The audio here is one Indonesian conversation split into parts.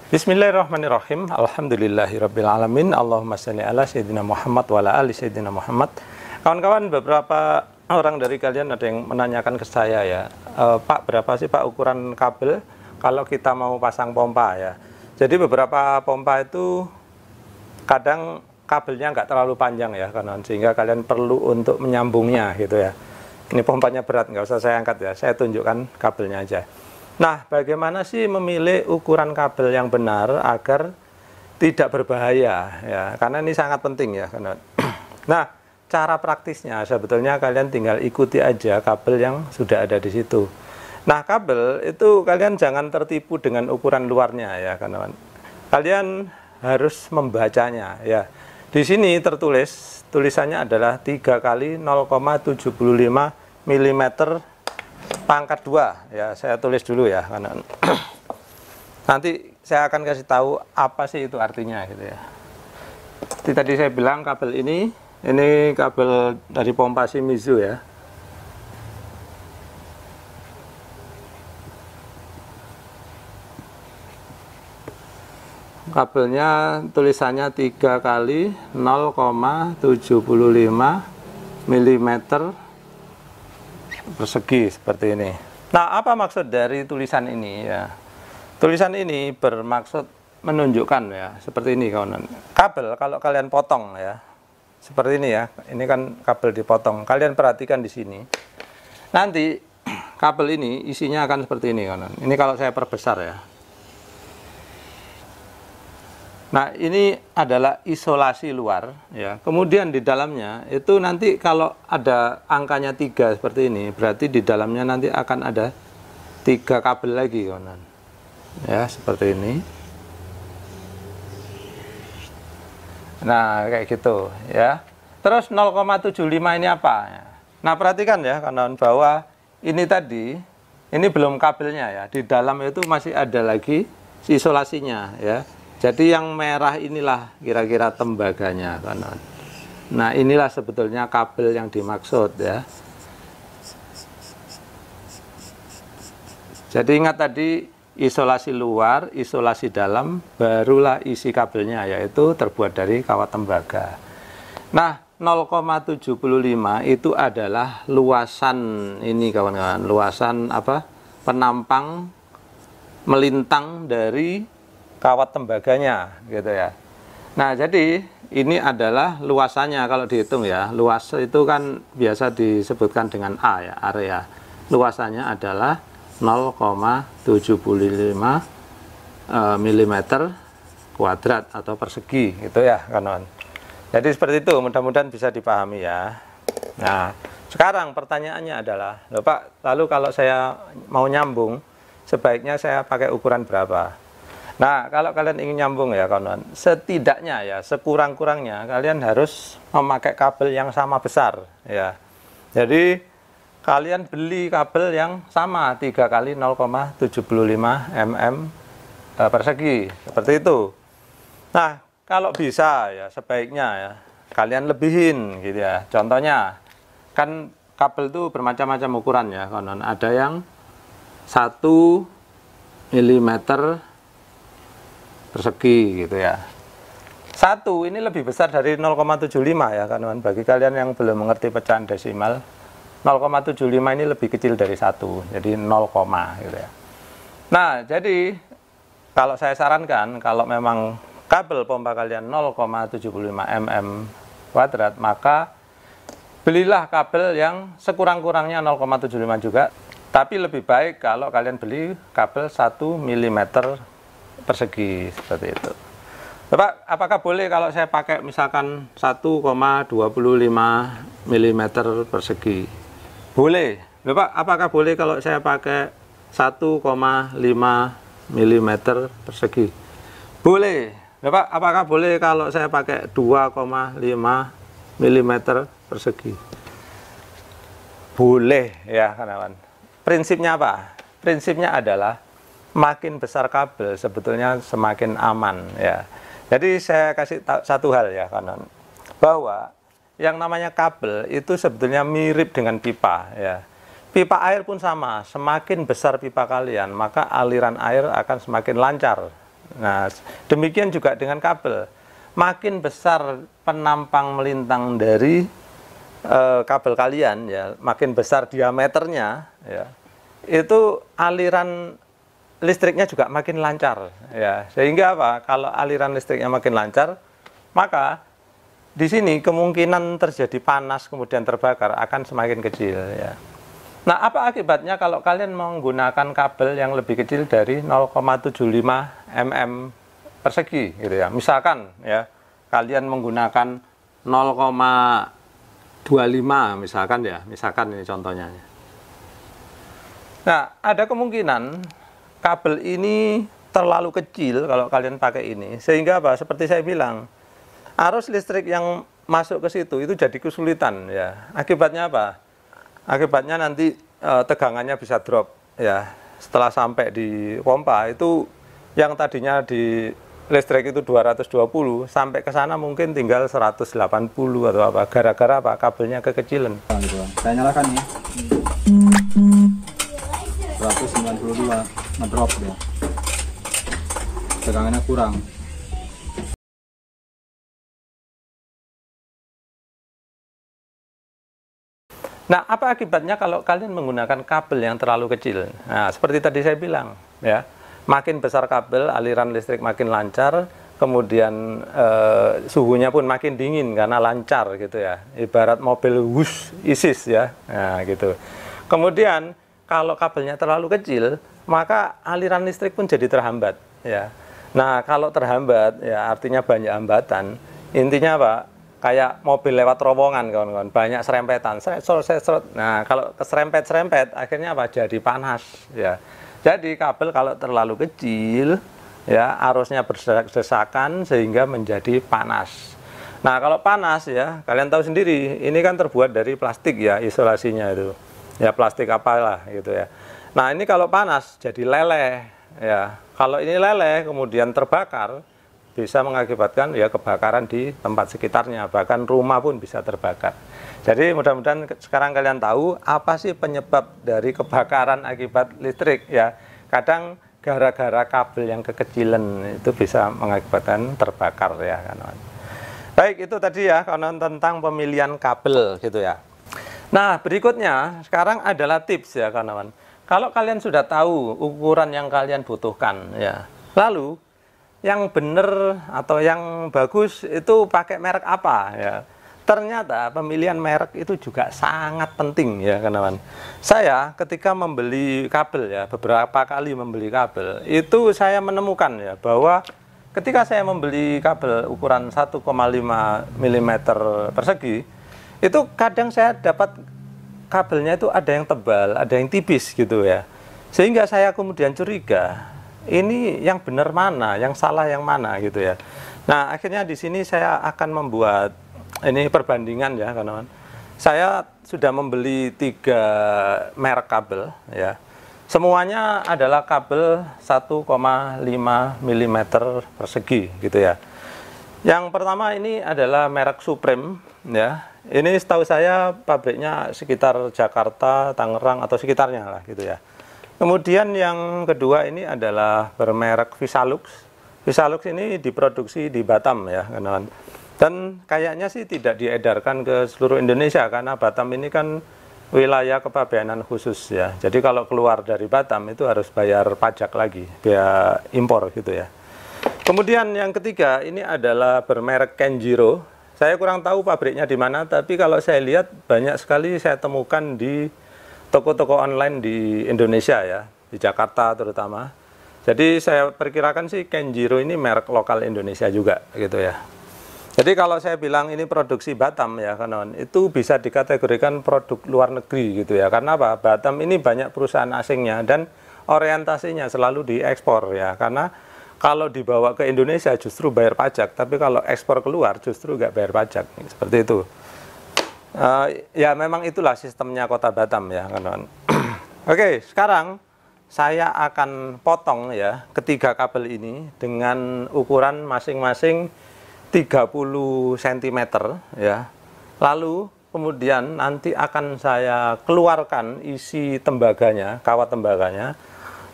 Bismillahirrahmanirrahim. Alhamdulillahirrabbilalamin. Allahumma sholli ala sayyidina Muhammad wa ala ali sayyidina Muhammad. Kawan-kawan, beberapa orang dari kalian ada yang menanyakan ke saya ya, Pak, berapa sih Pak ukuran kabel kalau kita mau pasang pompa ya. Jadi beberapa pompa itu kadang kabelnya nggak terlalu panjang ya, kawan, sehingga kalian perlu untuk menyambungnya gitu ya. Ini pompanya berat, nggak usah saya angkat ya, saya tunjukkan kabelnya aja. Nah, bagaimana sih memilih ukuran kabel yang benar agar tidak berbahaya ya? Karena ini sangat penting ya, kawan. Nah, cara praktisnya sebetulnya kalian tinggal ikuti aja kabel yang sudah ada di situ. Nah, kabel itu kalian jangan tertipu dengan ukuran luarnya ya, kawan. Kalian harus membacanya ya. Di sini tertulis, tulisannya adalah 3 kali 0,75 mm pangkat 2 ya. Saya tulis dulu ya, karena nanti saya akan kasih tahu apa sih itu artinya gitu ya. Jadi tadi saya bilang kabel ini kabel dari pompa Shimizu ya. Kabelnya tulisannya 3 kali 0,75 mm persegi seperti ini. Nah, apa maksud dari tulisan ini ya? Tulisan ini bermaksud menunjukkan ya, seperti ini kawan. Kabel kalau kalian potong ya, seperti ini ya. Ini kan kabel dipotong. Kalian perhatikan di sini. Nanti kabel ini isinya akan seperti ini kawan. Ini kalau saya perbesar ya. Nah, ini adalah isolasi luar ya. Kemudian di dalamnya itu nanti kalau ada angkanya 3 seperti ini, berarti di dalamnya nanti akan ada 3 kabel lagi, kawan. Ya, seperti ini. Nah, kayak gitu ya. Terus 0,75 ini apa? Nah, perhatikan ya, kawan, bahwa ini tadi ini belum kabelnya ya. Di dalam itu masih ada lagi isolasinya ya. Jadi yang merah inilah kira-kira tembaganya, kawan. Nah, inilah sebetulnya kabel yang dimaksud ya. Jadi ingat tadi isolasi luar, isolasi dalam, barulah isi kabelnya, yaitu terbuat dari kawat tembaga. Nah, 0,75 itu adalah luasan ini, kawan-kawan. Luasan apa? Penampang melintang dari kawat tembaganya gitu ya. Nah, jadi ini adalah luasannya kalau dihitung ya. Luas itu kan biasa disebutkan dengan A ya, area. Luasannya adalah 0,75 mm kuadrat atau persegi gitu ya, kawan. Jadi seperti itu, mudah-mudahan bisa dipahami ya. Nah, sekarang pertanyaannya adalah, loh Pak, lalu kalau saya mau nyambung, sebaiknya saya pakai ukuran berapa? Nah, kalau kalian ingin nyambung ya, kawan, setidaknya ya, sekurang-kurangnya kalian harus memakai kabel yang sama besar ya. Jadi kalian beli kabel yang sama 3 kali 0,75 mm persegi seperti itu. Nah, kalau bisa ya sebaiknya ya kalian lebihin gitu ya. Contohnya kan kabel itu bermacam-macam ukuran ya, kawan. Ada yang 1 mm persegi gitu ya. 1 ini lebih besar dari 0,75 ya, kawan. Bagi kalian yang belum mengerti pecahan desimal, 0,75 ini lebih kecil dari 1, jadi 0, gitu ya. Nah, jadi kalau saya sarankan, kalau memang kabel pompa kalian 0,75 mm kuadrat, maka belilah kabel yang sekurang-kurangnya 0,75 juga. Tapi lebih baik kalau kalian beli kabel 1 mm persegi seperti itu. Bapak, apakah boleh kalau saya pakai misalkan 1,25 mm persegi? Boleh. Bapak, apakah boleh kalau saya pakai 1,5 mm persegi? Boleh. Bapak, apakah boleh kalau saya pakai 2,5 mm persegi? Boleh ya, kawan. Prinsipnya apa? Prinsipnya adalah makin besar kabel sebetulnya semakin aman ya. Jadi saya kasih satu hal ya, kawan, bahwa yang namanya kabel itu sebetulnya mirip dengan pipa ya. Pipa air pun sama, semakin besar pipa kalian maka aliran air akan semakin lancar Nah, demikian juga dengan kabel. Makin besar penampang melintang dari kabel kalian, ya, makin besar diameternya, ya, itu aliran listriknya juga makin lancar, ya. Sehingga apa? Kalau aliran listriknya makin lancar, maka di sini kemungkinan terjadi panas kemudian terbakar akan semakin kecil, ya. Nah, apa akibatnya kalau kalian menggunakan kabel yang lebih kecil dari 0,75 mm persegi, gitu ya. Misalkan, ya, kalian menggunakan 0,25 misalkan, ya, misalkan ini contohnya. Nah, ada kemungkinan kabel ini terlalu kecil kalau kalian pakai ini, sehingga apa? Seperti saya bilang, arus listrik yang masuk ke situ itu jadi kesulitan, ya. Akibatnya apa? Akibatnya nanti tegangannya bisa drop, ya. Setelah sampai di pompa itu yang tadinya di listrik itu 220 sampai ke sana mungkin tinggal 180 atau apa, gara-gara apa? Kabelnya kekecilan. Saya nyalakan ya. 192 ngedrop ya. Tegangannya kurang. Nah, apa akibatnya kalau kalian menggunakan kabel yang terlalu kecil? Nah, seperti tadi saya bilang, ya, makin besar kabel, aliran listrik makin lancar, kemudian suhunya pun makin dingin karena lancar, gitu ya. Ibarat mobil wush, ISIS, ya, nah, gitu. Kemudian kalau kabelnya terlalu kecil, maka aliran listrik pun jadi terhambat, ya. Nah, kalau terhambat, ya, artinya banyak hambatan. Intinya apa? Kayak mobil lewat terowongan, kawan-kawan, banyak serempetan, seret. Nah, kalau keserempet-serempet, akhirnya apa? Jadi panas, ya. Jadi kabel kalau terlalu kecil, ya, arusnya berdesakan sehingga menjadi panas. Nah, kalau panas, ya, kalian tahu sendiri, ini kan terbuat dari plastik, ya, isolasinya itu, ya, plastik apalah, gitu ya. Nah, ini kalau panas jadi leleh, ya. Kalau ini leleh kemudian terbakar, bisa mengakibatkan, ya, kebakaran di tempat sekitarnya, bahkan rumah pun bisa terbakar. Jadi mudah-mudahan sekarang kalian tahu apa sih penyebab dari kebakaran akibat listrik, ya. Kadang gara-gara kabel yang kekecilan itu bisa mengakibatkan terbakar, ya, kawan. Baik, itu tadi, ya, kawan, tentang pemilihan kabel, gitu ya. Nah, berikutnya sekarang adalah tips, ya, kawan. Kalau kalian sudah tahu ukuran yang kalian butuhkan, ya, lalu yang benar atau yang bagus itu pakai merek apa, ya. Ternyata pemilihan merek itu juga sangat penting, ya, kawan. Saya ketika membeli kabel, ya, beberapa kali membeli kabel, itu saya menemukan, ya, bahwa ketika saya membeli kabel ukuran 1,5 mm persegi, itu kadang saya dapat kabelnya itu ada yang tebal, ada yang tipis, gitu ya. Sehingga saya kemudian curiga, ini yang benar mana, yang salah yang mana, gitu ya. Nah, akhirnya di sini saya akan membuat ini perbandingan, ya, kawan. Saya sudah membeli 3 merek kabel, ya. Semuanya adalah kabel 1,5 mm persegi, gitu ya. Yang pertama ini adalah merek Supreme, ya. Ini setahu saya pabriknya sekitar Jakarta, Tangerang atau sekitarnya lah, gitu ya. Kemudian yang kedua ini adalah bermerek Visalux. Visalux ini diproduksi di Batam, ya, kawan. Dan kayaknya sih tidak diedarkan ke seluruh Indonesia karena Batam ini kan wilayah kepabeanan khusus, ya. Jadi kalau keluar dari Batam itu harus bayar pajak lagi, biaya impor, gitu ya. Kemudian yang ketiga ini adalah bermerek Kenjiro. Saya kurang tahu pabriknya di mana, tapi kalau saya lihat banyak sekali saya temukan di toko-toko online di Indonesia, ya, di Jakarta terutama. Jadi saya perkirakan sih Kenjiro ini merek lokal Indonesia juga, gitu ya. Jadi kalau saya bilang ini produksi Batam, ya, kawan, itu bisa dikategorikan produk luar negeri, gitu ya. Karena apa? Batam ini banyak perusahaan asingnya dan orientasinya selalu diekspor, ya. Karena kalau dibawa ke Indonesia justru bayar pajak, tapi kalau ekspor keluar justru nggak bayar pajak, seperti itu. Ya memang itulah sistemnya Kota Batam, ya, kawan. Oke, sekarang saya akan potong, ya, ketiga kabel ini dengan ukuran masing-masing 30 cm, ya. Lalu kemudian nanti akan saya keluarkan isi tembaganya, kawat tembaganya.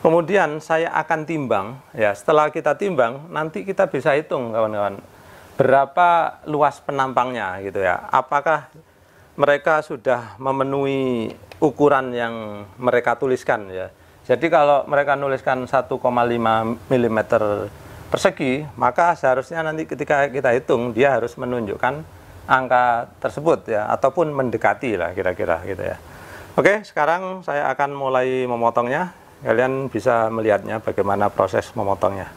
Kemudian saya akan timbang, ya setelah kita timbang, nanti kita bisa hitung kawan-kawan, berapa luas penampangnya gitu ya. Apakah mereka sudah memenuhi ukuran yang mereka tuliskan ya. Jadi kalau mereka nuliskan 1,5 mm persegi, maka seharusnya nanti ketika kita hitung, dia harus menunjukkan angka tersebut ya, ataupun mendekati lah kira-kira gitu ya. Oke, sekarang saya akan mulai memotongnya. Kalian bisa melihatnya bagaimana proses memotongnya.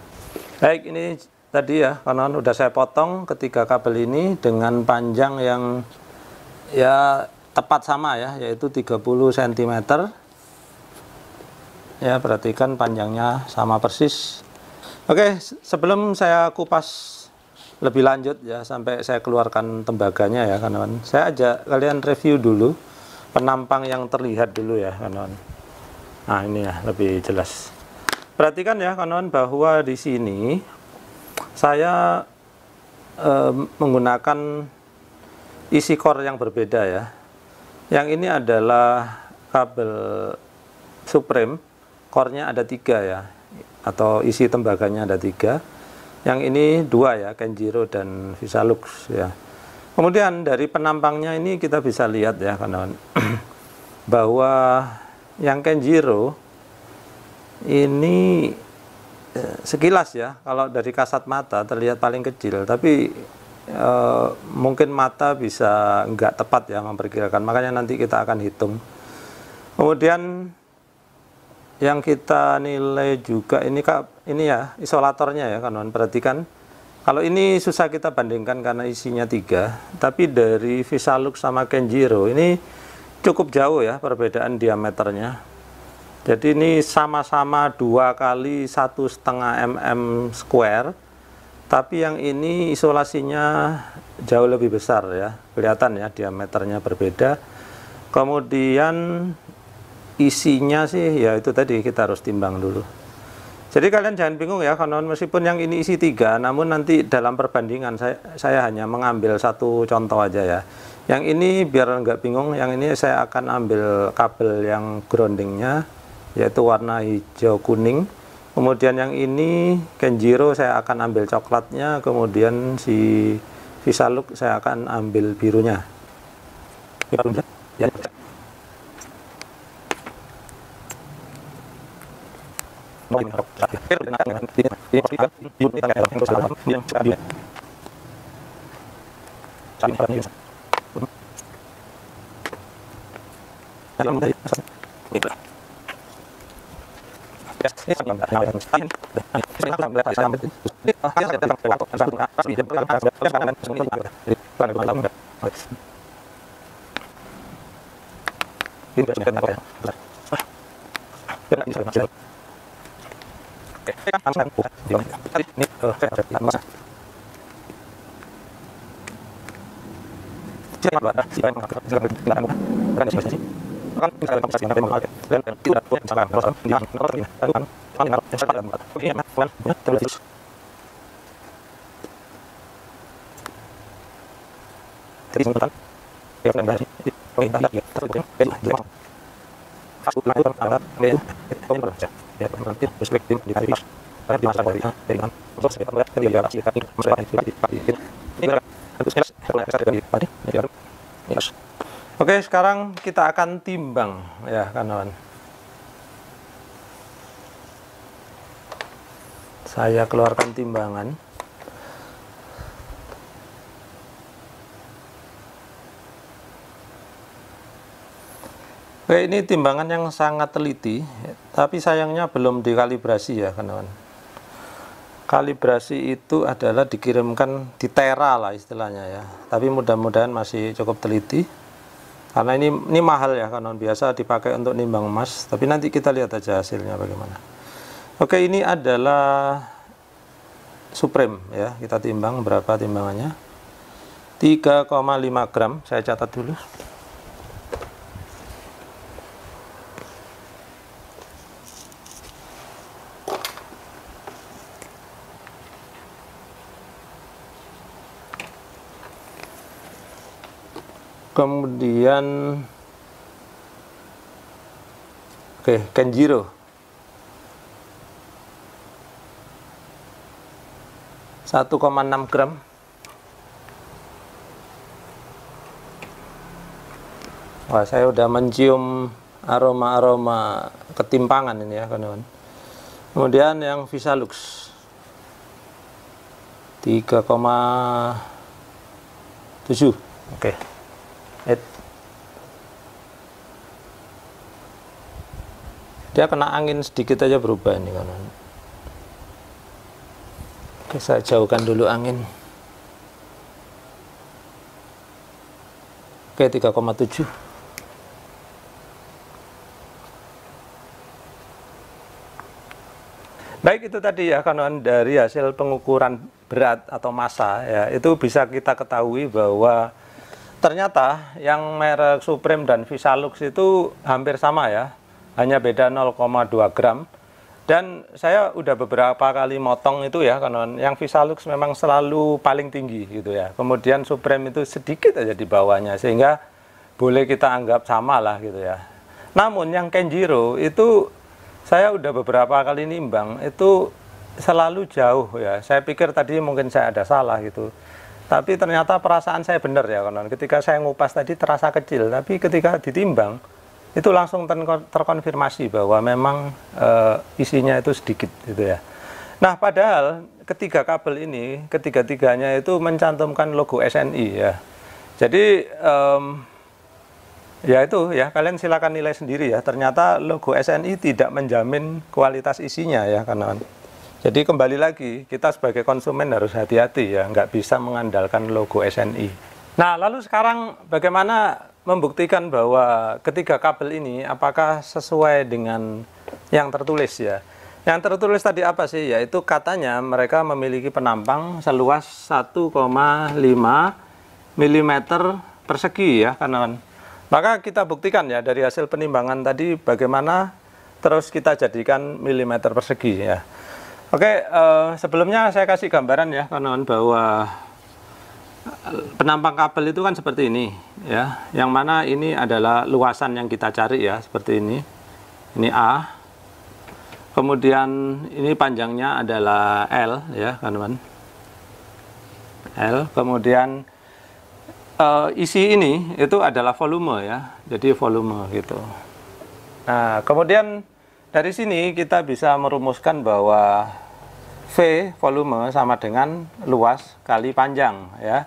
Baik, ini tadi ya, kawan-kawan udah saya potong ketiga kabel ini dengan panjang yang ya tepat sama ya, yaitu 30 cm. Ya, perhatikan panjangnya sama persis. Oke, sebelum saya kupas lebih lanjut ya, sampai saya keluarkan tembaganya ya kawan-kawan, saya ajak kalian review dulu penampang yang terlihat dulu ya kawan-kawan. Nah, ini ya lebih jelas. Perhatikan ya kawan-kawan bahwa di sini saya menggunakan isi core yang berbeda ya. Yang ini adalah kabel Supreme, core-nya ada 3 ya, atau isi tembaganya ada 3. Yang ini 2 ya, Kenjiro dan Visalux ya. Kemudian dari penampangnya ini kita bisa lihat ya kawan-kawan bahwa yang Kenjiro ini sekilas ya, kalau dari kasat mata terlihat paling kecil, tapi mungkin mata bisa nggak tepat ya memperkirakan, makanya nanti kita akan hitung. Kemudian yang kita nilai juga ini ya isolatornya ya kawan-kawan, perhatikan. Kalau ini susah kita bandingkan karena isinya 3, tapi dari Visalux sama Kenjiro ini cukup jauh ya perbedaan diameternya. Jadi ini sama-sama 2 kali 1,5 mm square, tapi yang ini isolasinya jauh lebih besar ya, kelihatan ya diameternya berbeda. Kemudian isinya sih ya itu tadi, kita harus timbang dulu. Jadi kalian jangan bingung ya kawan-kawan, meskipun yang ini isi 3, namun nanti dalam perbandingan saya hanya mengambil satu contoh aja ya. Yang ini biar nggak bingung, yang ini saya akan ambil kabel yang groundingnya, yaitu warna hijau kuning. Kemudian yang ini Kenjiro saya akan ambil coklatnya, kemudian si Visalux saya akan ambil birunya. Ya. Oke, sekarang kita akan timbang ya kawan-kawan. Saya keluarkan timbangan. Oke, ini timbangan yang sangat teliti, tapi sayangnya belum dikalibrasi ya kawan-kawan. Kalibrasi itu adalah dikirimkan di tera lah istilahnya ya. Tapi mudah-mudahan masih cukup teliti. Karena ini mahal ya kawan-kawan, biasa dipakai untuk nimbang emas, tapi nanti kita lihat aja hasilnya bagaimana. Oke, ini adalah Supreme ya. Kita timbang berapa timbangannya? 3,5 gram, saya catat dulu. Kemudian Kenjiro 1,6 gram. Wah, saya udah mencium aroma-aroma ketimpangan ini ya, kawan-kawan. Kemudian yang Visalux 3,7. Oke. Dia kena angin sedikit aja berubah ini, kawan-kawan. Oke, saya jauhkan dulu angin. Oke, 3,7. Baik, itu tadi ya kawan-kawan, dari hasil pengukuran berat atau massa ya, itu bisa kita ketahui bahwa ternyata yang merek Supreme dan Visalux itu hampir sama ya, hanya beda 0,2 gram. Dan saya udah beberapa kali motong itu ya kawan-kawan, yang Visalux memang selalu paling tinggi gitu ya, kemudian Supreme itu sedikit aja di bawahnya, sehingga boleh kita anggap sama lah gitu ya. Namun yang Kenjiro itu saya udah beberapa kali nimbang, itu selalu jauh ya. Saya pikir tadi mungkin saya ada salah gitu, tapi ternyata perasaan saya benar ya kawan-kawan. Ketika saya ngupas tadi terasa kecil, tapi ketika ditimbang itu langsung terkonfirmasi bahwa memang isinya itu sedikit gitu ya. Nah, padahal ketiga kabel ini, ketiga-tiganya itu mencantumkan logo SNI ya. Jadi ya itu ya, kalian silakan nilai sendiri ya. Ternyata logo SNI tidak menjamin kualitas isinya ya kawan-kawan. Jadi kembali lagi, kita sebagai konsumen harus hati-hati ya, nggak bisa mengandalkan logo SNI. Nah, lalu sekarang bagaimana membuktikan bahwa ketiga kabel ini apakah sesuai dengan yang tertulis ya? Yang tertulis tadi apa sih? Yaitu katanya mereka memiliki penampang seluas 1,5 mm persegi ya kawan-kawan. Maka kita buktikan ya dari hasil penimbangan tadi bagaimana, terus kita jadikan milimeter persegi ya. Oke, sebelumnya saya kasih gambaran ya kawan-kawan bahwa penampang kabel itu kan seperti ini ya. Yang mana ini adalah luasan yang kita cari ya, seperti ini. Ini A. Kemudian ini panjangnya adalah L ya kawan-kawan. L. Kemudian isi ini itu adalah volume ya, jadi volume gitu. Nah, kemudian dari sini kita bisa merumuskan bahwa V volume sama dengan luas kali panjang ya.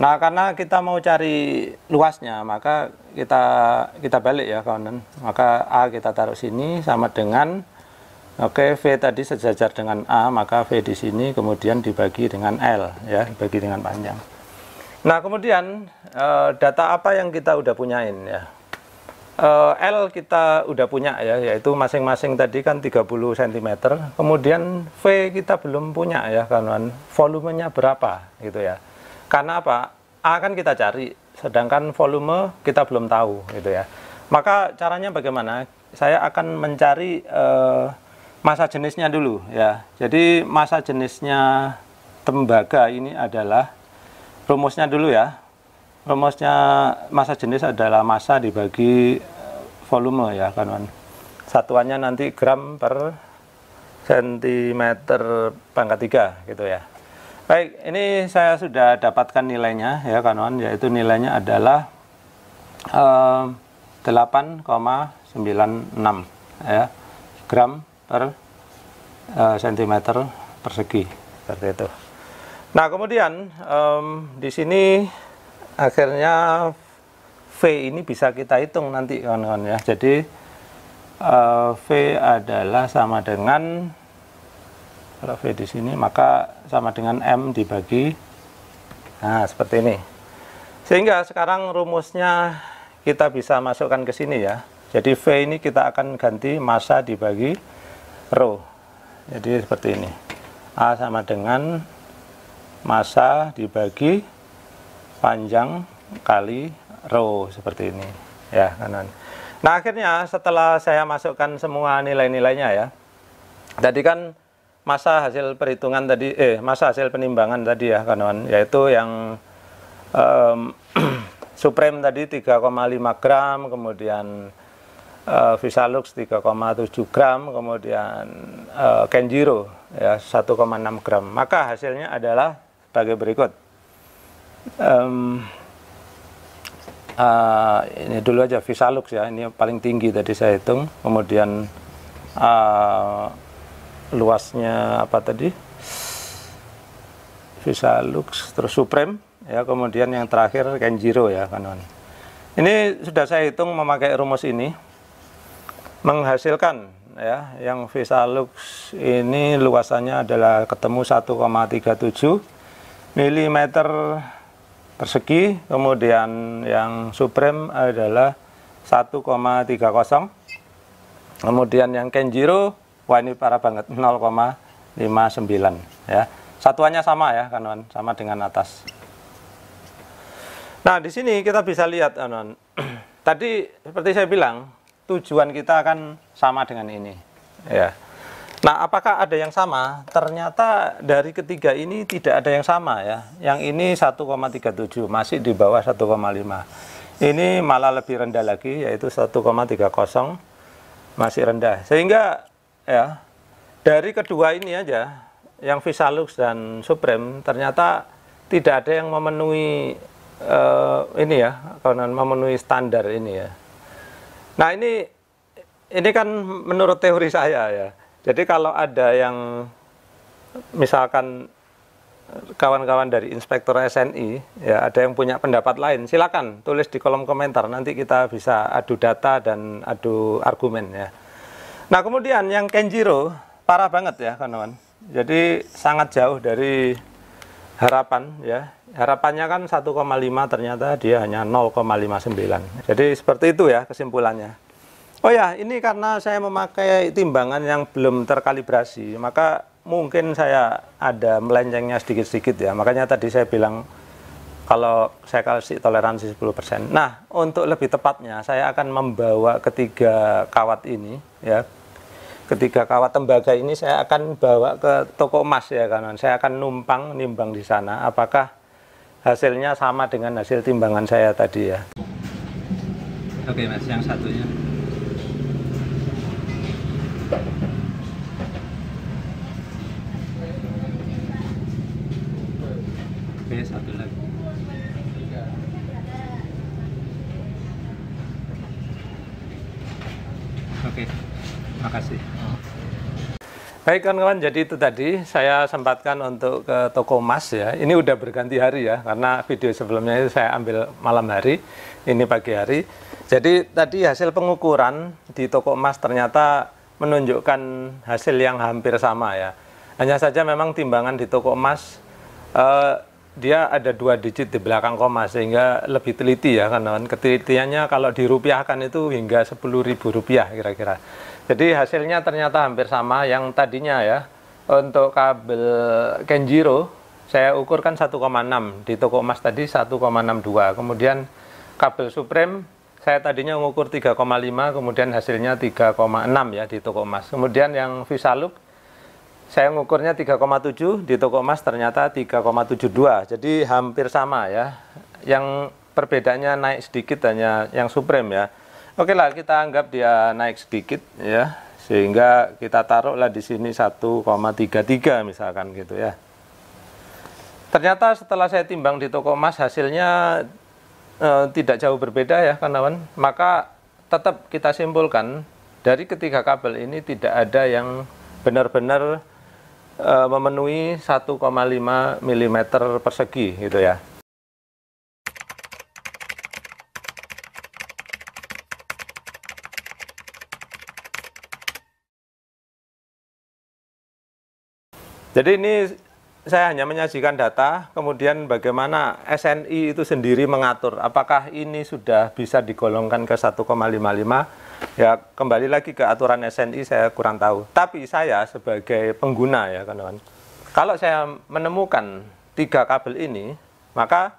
Nah, karena kita mau cari luasnya, maka kita balik ya kawan. Maka A kita taruh sini sama dengan, oke, V tadi sejajar dengan A, maka V di sini kemudian dibagi dengan L ya, dibagi dengan panjang. Nah, kemudian data apa yang kita udah punyain ya? L kita udah punya ya, yaitu masing-masing tadi kan 30 cm. Kemudian V kita belum punya ya kawan-kawan, volumenya berapa gitu ya. Karena apa? A kan kita cari, sedangkan volume kita belum tahu gitu ya. Maka caranya bagaimana? Saya akan mencari massa jenisnya dulu ya. Jadi massa jenisnya tembaga ini adalah, rumusnya dulu ya. Rumusnya massa jenis adalah massa dibagi volume ya kawan-kawan. Satuannya nanti gram per sentimeter pangkat 3 gitu ya. Baik, ini saya sudah dapatkan nilainya ya kawan-kawan, yaitu nilainya adalah 8,96 ya gram per sentimeter persegi, seperti itu. Nah, kemudian di sini akhirnya V ini bisa kita hitung nanti kawan-kawan ya. Jadi V adalah sama dengan, kalau V di sini maka sama dengan M dibagi, nah seperti ini. Sehingga sekarang rumusnya kita bisa masukkan ke sini ya. Jadi V ini kita akan ganti massa dibagi rho. Jadi seperti ini. A sama dengan massa dibagi panjang kali rho, seperti ini ya kanan. Nah, akhirnya setelah saya masukkan semua nilai-nilainya ya, tadi kan massa hasil perhitungan tadi, massa hasil penimbangan tadi ya kawan, yaitu yang Supreme tadi 3,5 gram, kemudian Visalux 3,7 gram, kemudian Kenjiro ya 1,6 gram. Maka hasilnya adalah sebagai berikut. Ini dulu aja Visalux ya, ini paling tinggi tadi saya hitung. Kemudian luasnya apa tadi? Visalux, terus Supreme ya, kemudian yang terakhir Kenjiro ya kawan. Ini sudah saya hitung memakai rumus ini, menghasilkan ya yang Visalux ini luasannya adalah ketemu 1,37 mm persegi, kemudian yang Supreme adalah 1,30, kemudian yang Kenjiro, wah ini parah banget, 0,59 ya. Satuannya sama ya kawan, sama dengan atas. Nah di sini kita bisa lihat kawan, tadi seperti saya bilang tujuan kita akan sama dengan ini ya. Nah apakah ada yang sama? Ternyata dari ketiga ini tidak ada yang sama ya. Yang ini 1,37, masih di bawah 1,5. Ini malah lebih rendah lagi, yaitu 1,30, masih rendah. Sehingga ya dari kedua ini aja, yang Visalux dan Supreme, ternyata tidak ada yang memenuhi ini ya, karena memenuhi standar ini ya. Nah ini kan menurut teori saya ya. Jadi kalau ada yang misalkan kawan-kawan dari inspektur SNI ya, ada yang punya pendapat lain, silakan tulis di kolom komentar, nanti kita bisa adu data dan adu argumen ya. Nah kemudian yang Kenjiro parah banget ya kawan-kawan. Jadi sangat jauh dari harapan ya. Harapannya kan 1,5, ternyata dia hanya 0,59. Jadi seperti itu ya kesimpulannya. Oh ya, ini karena saya memakai timbangan yang belum terkalibrasi, maka mungkin saya ada melencengnya sedikit-sedikit ya. Makanya tadi saya bilang kalau saya kasih toleransi 10%. Nah, untuk lebih tepatnya saya akan membawa ketiga kawat ini ya. Ketiga kawat tembaga ini saya akan bawa ke toko emas ya kawan. Saya akan numpang nimbang di sana. Apakah hasilnya sama dengan hasil timbangan saya tadi ya? Oke mas, yang satunya. Oke, satu lagi. Oke, makasih. Baik kawan-kawan, jadi itu tadi saya sempatkan untuk ke toko emas ya. Ini udah berganti hari ya, karena video sebelumnya itu saya ambil malam hari, ini pagi hari. Jadi tadi hasil pengukuran di toko emas ternyata menunjukkan hasil yang hampir sama ya. Hanya saja memang timbangan di toko emas dia ada 2 digit di belakang koma, sehingga lebih teliti ya kawan-kawan. Ketelitiannya kalau dirupiahkan itu hingga Rp10.000 kira-kira. Jadi hasilnya ternyata hampir sama. Yang tadinya ya untuk kabel Kenjiro saya ukurkan 1,6, di toko emas tadi 1,62. Kemudian kabel Supreme saya tadinya mengukur 3,5, kemudian hasilnya 3,6 ya di toko emas. Kemudian yang Visalux saya mengukurnya 3,7, di toko emas ternyata 3,72. Jadi hampir sama ya. Yang perbedaannya naik sedikit hanya yang Supreme ya. Oke lah, kita anggap dia naik sedikit ya, sehingga kita taruhlah di sini 1,33 misalkan gitu ya. Ternyata setelah saya timbang di toko emas hasilnya tidak jauh berbeda ya kawan-kawan. Maka tetap kita simpulkan dari ketiga kabel ini tidak ada yang benar-benar memenuhi 1,5 mm persegi gitu ya. Jadi ini saya hanya menyajikan data, kemudian bagaimana SNI itu sendiri mengatur apakah ini sudah bisa digolongkan ke 1,55. Ya kembali lagi ke aturan SNI saya kurang tahu. Tapi saya sebagai pengguna ya kawan-kawan, kalau saya menemukan 3 kabel ini, maka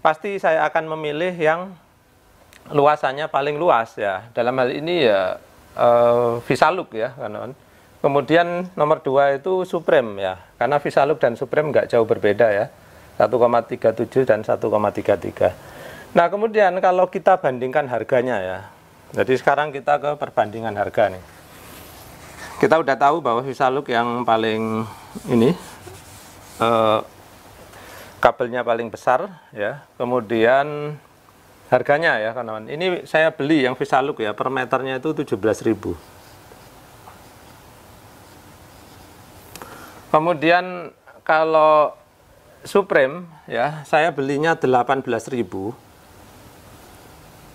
pasti saya akan memilih yang luasannya paling luas ya. Dalam hal ini ya Visalux ya kawan-kawan. Kemudian nomor 2 itu Supreme ya, karena Visalux dan Supreme nggak jauh berbeda ya, 1,37 dan 1,33. Nah kemudian kalau kita bandingkan harganya ya, jadi sekarang kita ke perbandingan harga nih. kita udah tahu bahwa VISALUK yang paling ini kabelnya paling besar ya. Kemudian harganya ya kawan-kawan. Ini saya beli yang VISALUK ya, per meternya itu 17.000. Kemudian kalau Supreme ya, saya belinya 18.000.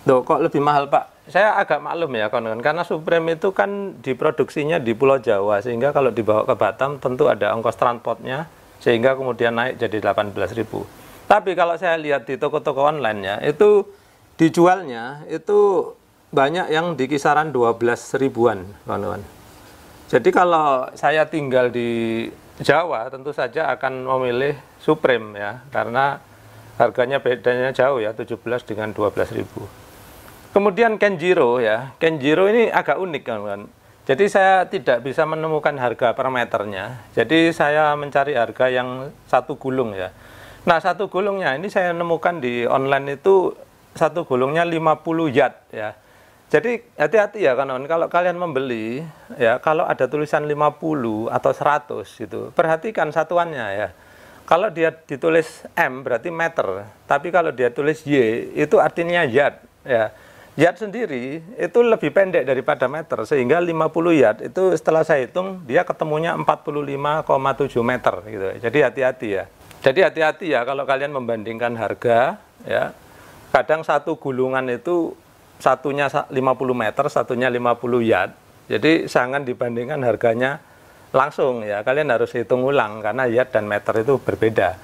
Loh, kok lebih mahal, Pak? Saya agak maklum ya kawan-kawan, karena Supreme itu kan diproduksinya di Pulau Jawa, sehingga kalau dibawa ke Batam tentu ada ongkos transportnya, sehingga kemudian naik jadi 18.000. Tapi kalau saya lihat di toko-toko online-nya, itu dijualnya itu banyak yang di kisaran 12.000-an, kawan-kawan. Jadi kalau saya tinggal di Jawa, tentu saja akan memilih Supreme ya, karena harganya bedanya jauh ya, 17 dengan 12.000. Kemudian Kenjiro ya, Kenjiro ini agak unik kawan-kawan. Jadi saya tidak bisa menemukan harga per meternya. Jadi saya mencari harga yang satu gulung ya. Nah, satu gulungnya ini saya nemukan di online itu satu gulungnya 50 yard ya. Jadi hati-hati ya kawan-kawan, kalau kalian membeli ya, kalau ada tulisan 50 atau 100 gitu, perhatikan satuannya ya. Kalau dia ditulis M berarti meter, tapi kalau dia tulis Y itu artinya yard ya. Yard sendiri itu lebih pendek daripada meter, sehingga 50 yard itu setelah saya hitung dia ketemunya 45,7 meter gitu. Jadi hati-hati ya. Jadi hati-hati ya kalau kalian membandingkan harga ya. Kadang satu gulungan itu satunya 50 meter, satunya 50 yard. Jadi jangan dibandingkan harganya langsung ya. Kalian harus hitung ulang karena yard dan meter itu berbeda.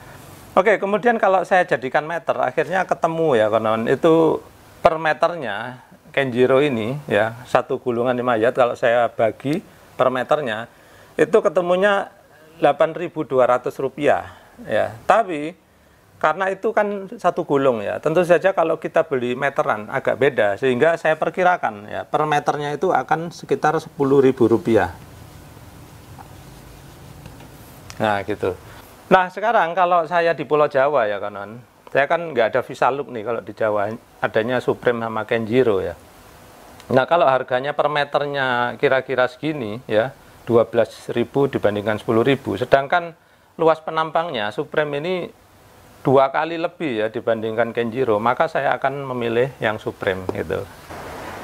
Oke, kemudian kalau saya jadikan meter, akhirnya ketemu ya kawan-kawan, itu per meternya Kenjiro ini ya, satu gulungan 5 yard kalau saya bagi per meternya itu ketemunya Rp8.200 ya. Tapi karena itu kan satu gulung ya, tentu saja kalau kita beli meteran agak beda, sehingga saya perkirakan ya per meternya itu akan sekitar Rp10.000. Nah gitu. Nah sekarang kalau saya di Pulau Jawa ya kawan, saya kan nggak ada VISALUK nih, kalau di Jawa adanya Supreme sama Kenjiro ya. Nah kalau harganya per meternya kira-kira segini ya, 12.000 dibandingkan 10.000, sedangkan luas penampangnya Supreme ini 2 kali lebih ya dibandingkan Kenjiro, maka saya akan memilih yang Supreme gitu.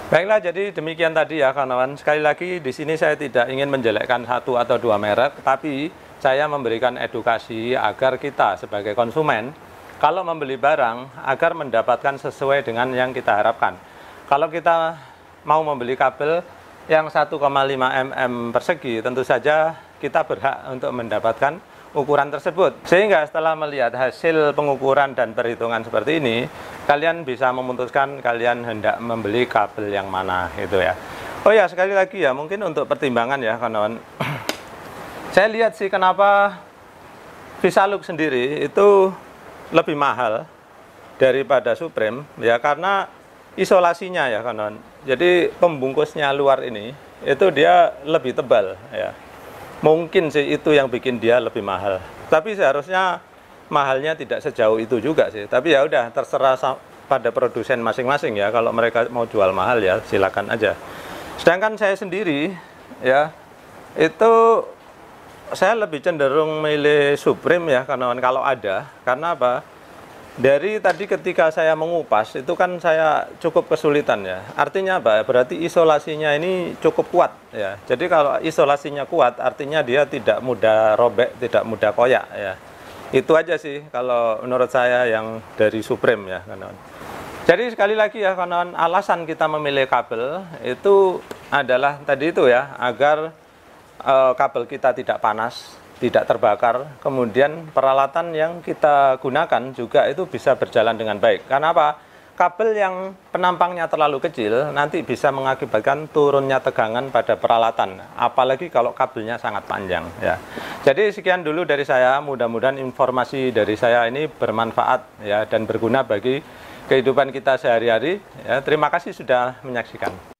Baiklah, jadi demikian tadi ya kawan-kawan. Sekali lagi di sini saya tidak ingin menjelekkan satu atau dua merek, tapi saya memberikan edukasi agar kita sebagai konsumen kalau membeli barang agar mendapatkan sesuai dengan yang kita harapkan. Kalau kita mau membeli kabel yang 1,5 mm persegi, tentu saja kita berhak untuk mendapatkan ukuran tersebut. Sehingga setelah melihat hasil pengukuran dan perhitungan seperti ini, kalian bisa memutuskan kalian hendak membeli kabel yang mana gitu ya. Oh ya, sekali lagi ya, mungkin untuk pertimbangan ya kawan-kawan. Saya lihat sih kenapa VISALUK sendiri itu lebih mahal daripada Supreme ya, karena isolasinya ya kawan-kawan. Jadi pembungkusnya luar ini itu dia lebih tebal ya. Mungkin sih itu yang bikin dia lebih mahal. Tapi seharusnya mahalnya tidak sejauh itu juga sih. Tapi ya udah, terserah pada produsen masing-masing ya. Kalau mereka mau jual mahal ya silakan aja. Sedangkan saya sendiri ya, itu saya lebih cenderung milih Supreme ya kawan-kawan kalau ada. Karena apa? Dari tadi ketika saya mengupas itu kan saya cukup kesulitan ya. Artinya apa? Berarti isolasinya ini cukup kuat ya. Jadi kalau isolasinya kuat artinya dia tidak mudah robek, tidak mudah koyak ya. Itu aja sih kalau menurut saya yang dari Supreme ya kawan-kawan. Jadi sekali lagi ya kawan-kawan, alasan kita memilih kabel itu adalah tadi itu ya, agar kabel kita tidak panas, tidak terbakar, kemudian peralatan yang kita gunakan juga itu bisa berjalan dengan baik. Karena apa? Kabel yang penampangnya terlalu kecil nanti bisa mengakibatkan turunnya tegangan pada peralatan, apalagi kalau kabelnya sangat panjang ya. Jadi sekian dulu dari saya, mudah-mudahan informasi dari saya ini bermanfaat ya dan berguna bagi kehidupan kita sehari-hari ya. Terima kasih sudah menyaksikan.